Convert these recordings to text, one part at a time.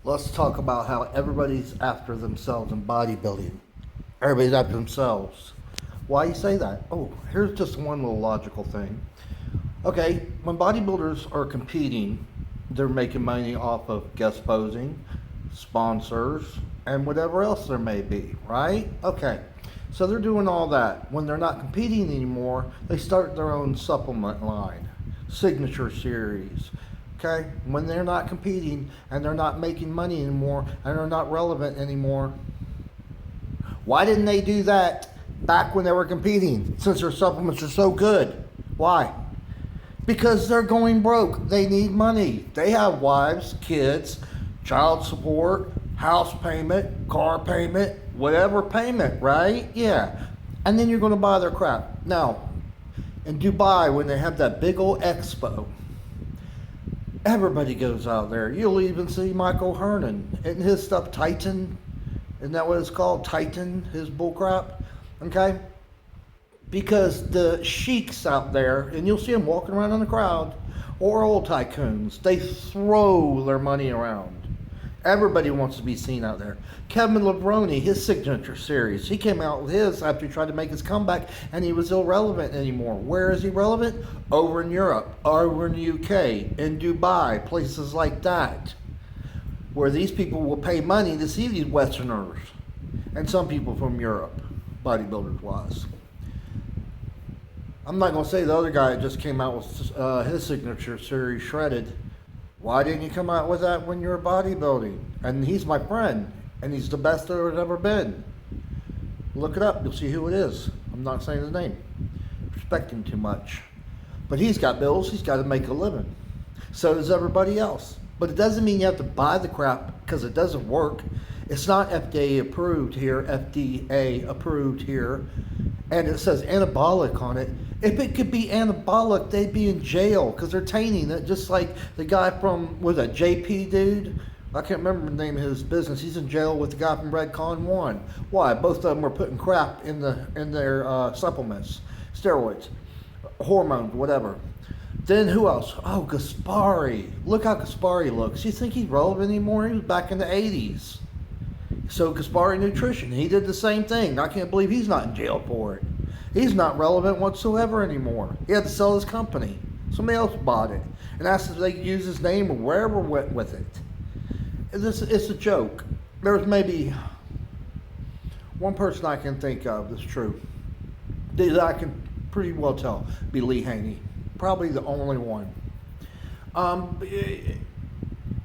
Let's talk about how everybody's after themselves in bodybuilding. Everybody's after themselves. Why you say that? Oh, here's just one little logical thing. Okay, when bodybuilders are competing, they're making money off of guest posing, sponsors, and whatever else there may be, right? Okay, so they're doing all that. When they're not competing anymore, they start their own supplement line, signature series. Okay, when they're not competing and they're not making money anymore and they're not relevant anymore, why didn't they do that back when they were competing since their supplements are so good? Why? Because they're going broke. They need money. They have wives, kids, child support, house payment, car payment, whatever payment, right? Yeah. And then you're going to buy their crap. Now, in Dubai, when they have that big old expo, everybody goes out there. You'll even see Michael Hernan and his stuff, Titan. Isn't that what it's called? Titan, his bullcrap. Okay? Because the sheiks out there, and you'll see them walking around in the crowd, or old tycoons, they throw their money around. Everybody wants to be seen out there. Kevin Levrone, his signature series, he came out with his after he tried to make his comeback, and he was irrelevant anymore. Where is he relevant? Over in Europe, over in the UK, in Dubai, places like that, where these people will pay money to see these Westerners, and some people from Europe, bodybuilders wise. I'm not going to say the other guy just came out with his signature series, Shredded. Why didn't you come out with that when you were bodybuilding? And he's my friend, and he's the best there's ever been. Look it up, you'll see who it is. I'm not saying his name. Respect him too much. But he's got bills, he's got to make a living. So does everybody else. But it doesn't mean you have to buy the crap because it doesn't work. It's not FDA approved here, FDA approved here. And it says anabolic on it. If it could be anabolic, they'd be in jail because they're tainting it. Just like the guy from, was that JP dude? I can't remember the name of his business. He's in jail with the guy from Redcon 1. Why? Both of them were putting crap in their supplements, steroids, hormones, whatever. Then who else? Oh, Gaspari. Look how Gaspari looks. You think he's relevant anymore? He was back in the 80s. So Gaspari Nutrition, he did the same thing. I can't believe he's not in jail for it. He's not relevant whatsoever anymore. He had to sell his company. Somebody else bought it and asked if they could use his name or wherever went with it. It's a joke. There's maybe one person I can think of that's true. That I can pretty well tell be Lee Haney. Probably the only one.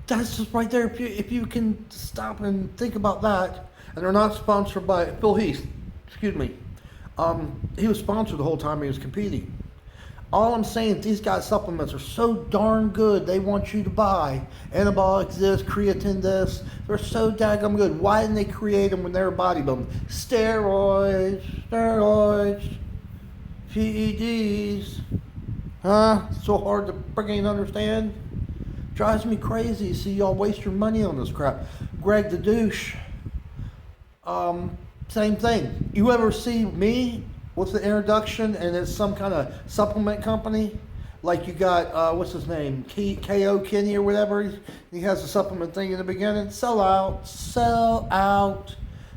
That's just right there. If you can stop and think about that, and they're not sponsored by Phil Heath. Excuse me. He was sponsored the whole time he was competing. All I'm saying, these guys' supplements are so darn good. They want you to buy anabolic this, creatine this. They're so daggum good. Why didn't they create them when they were bodybuilding? Steroids, PEDs. Huh? So hard to freaking understand. Drives me crazy. See y'all waste your money on this crap. Greg the douche. Same thing. You ever see me with the introduction and it's some kind of supplement company? Like you got, what's his name? K.O. Kenny or whatever. He has a supplement thing in the beginning. Sell out. Sell out.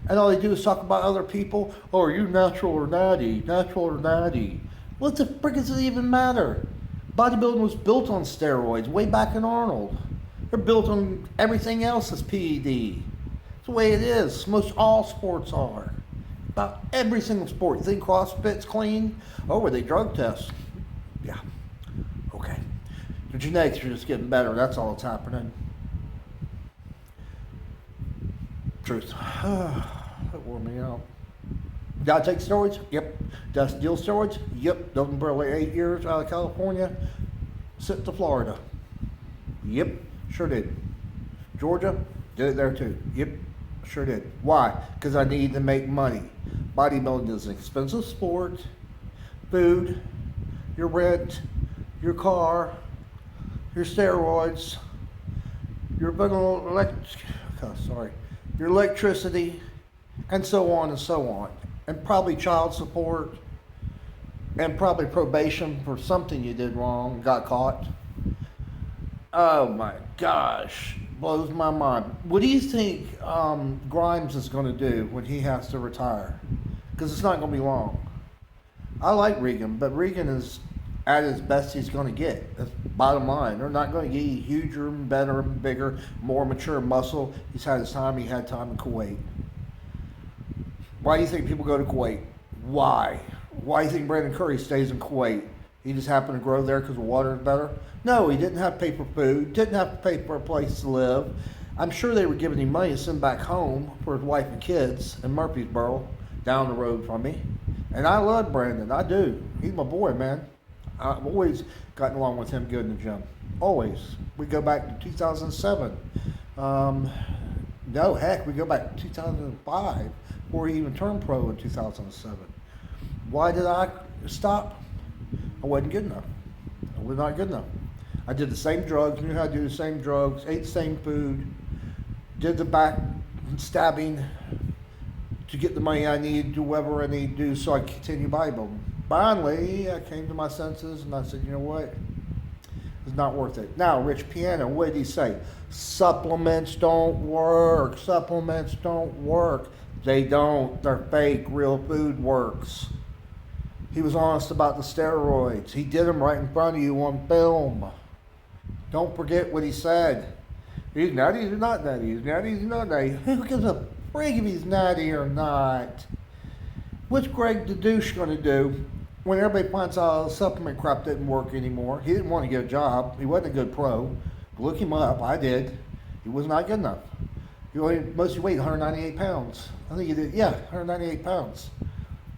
And all they do is talk about other people. Oh, are you natural or natty? Natural or natty? What the frick does it even matter? Bodybuilding was built on steroids way back in Arnold. They're built on everything else as PED. It's the way it is. Most all sports are. About every single sport. You think CrossFit's clean? Oh, were they drug tests? Yeah. Okay. The genetics are just getting better. That's all that's happening. Truth. That wore me out. Gotta take steroids? Yep. Does deal steroids? Yep. Done for like 8 years out of California. Sent to Florida. Yep. Sure did. Georgia? Did it there too. Yep. Sure did. Why? Because I need to make money. Bodybuilding is an expensive sport. Food, your rent, your car, your steroids, your your electricity, and so on and so on. And probably child support, and probably probation for something you did wrong, got caught. Oh my gosh. blows my mind. What do you think Grimes is going to do when he has to retire? Because it's not going to be long. I like Regan, but Regan is at his best he's going to get. That's bottom line. They're not going to get huger and better and bigger, more mature muscle. He's had his time. He had time in Kuwait. Why do you think people go to Kuwait? Why? Why do you think Brandon Curry stays in Kuwait? He just happened to grow there because the water is better? No, he didn't have paper food, didn't have to pay for a place to live. I'm sure they were giving him money to send back home for his wife and kids in Murfreesboro, down the road from me. And I love Brandon, I do. He's my boy, man. I've always gotten along with him good in the gym. Always. We go back to 2007. No, heck, we go back to 2005, before he even turned pro in 2007. Why did I stop? I wasn't good enough. I was not good enough. I did the same drugs, knew how to do the same drugs, ate the same food, did the back stabbing to get the money I needed, do whatever I need to do so I could continue bodybuilding. Finally, I came to my senses and I said, you know what? It's not worth it. Now, Rich Piano, what did he say? Supplements don't work. Supplements don't work. They don't. They're fake. Real food works. He was honest about the steroids. He did them right in front of you on film. Don't forget what he said. He's natty, he's not natty. He's natty, he's not natty. Who gives a frig if he's natty or not? What's Greg the douche going to do when everybody finds out supplement crap didn't work anymore? He didn't want to get a job. He wasn't a good pro. Look him up. I did. He was not good enough. He only mostly weighed 198 pounds. I think he did. Yeah, 198 pounds.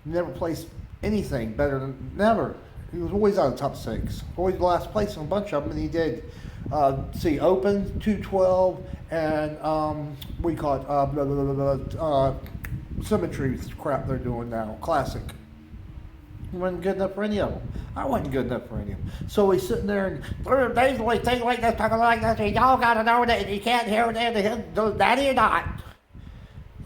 Never placed anything better than never. He was always out of the top six. Always last place in a bunch of them, and he did. Open 212 and what do you call it? Symmetry crap they're doing now. Classic. He wasn't good enough for any of them. I wasn't good enough for any of them. So he's sitting there and basically things like this, talking like this. And y'all got to know that you can't hear it, daddy or not.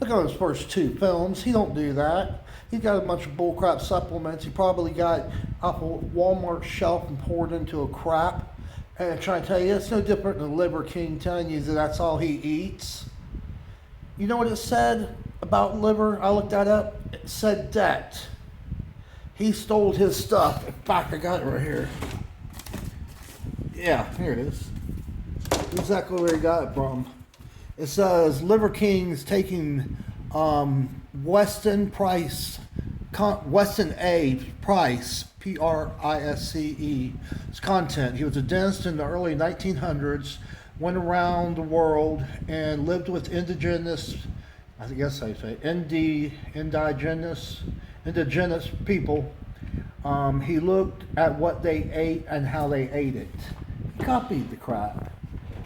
Look at his first two films. He don't do that. He's got a bunch of bullcrap supplements. He probably got off a Walmart shelf and poured into a crap. And I'm trying to tell you, it's no different than Liver King telling you that that's all he eats. You know what it said about liver? I looked that up. It said that he stole his stuff. In fact, I got it right here. Yeah, here it is. Exactly where he got it from. It says Liver King's taking Weston A. Price, Price, his content. He was a dentist in the early 1900s, went around the world and lived with indigenous people. He looked at what they ate and how they ate it. He copied the crap.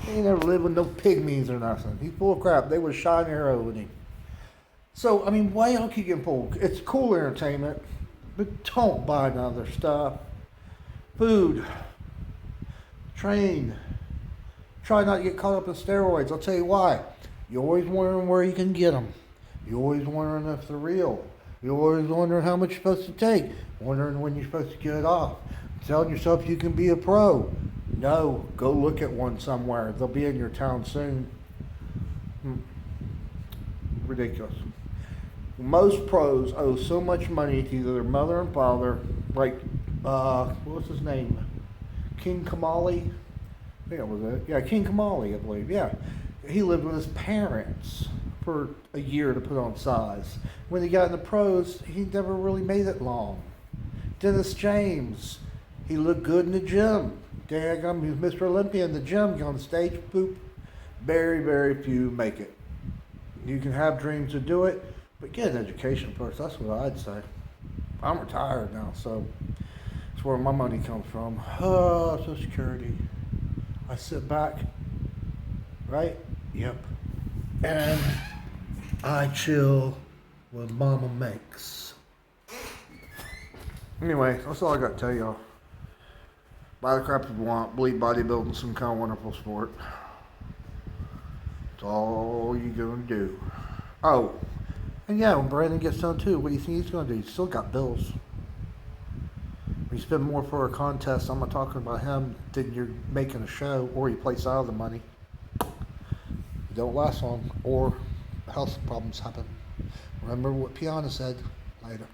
He never lived with no pygmies or nothing. He's full of crap. They would shine their arrow with him. So, I mean, why y'all keep getting pulled? It's cool entertainment, but don't buy none of their stuff. Food. Train. Try not to get caught up in steroids. I'll tell you why. You're always wondering where you can get them. You're always wondering if they're real. You're always wondering how much you're supposed to take. Wondering when you're supposed to get it off. Telling yourself you can be a pro. No, go look at one somewhere. They'll be in your town soon. Ridiculous. Most pros owe so much money to either their mother and father, like, what was his name? King Kamali? I think that was it. Yeah, King Kamali, I believe. Yeah. He lived with his parents for a year to put on size. When he got in the pros, he never really made it long. Dennis James, he looked good in the gym. Daggum, he was Mr. Olympia in the gym, get on the stage, boop. Very, very few make it. You can have dreams to do it, but get an education first. That's what I'd say. I'm retired now, so that's where my money comes from. Oh, Social Security. I sit back, right? Yep. And I chill with Mama makes. Anyway, that's all I got to tell y'all. Buy the crap you want. Believe bodybuilding some kind of wonderful sport. That's all you're going to do. Oh, and yeah, when Brandon gets done too, what do you think he's going to do? He's still got bills. When you spend more for a contest, I'm not talking about him than you're making a show, or you place out of the money. You don't last long, or health problems happen. Remember what Piana said. Later.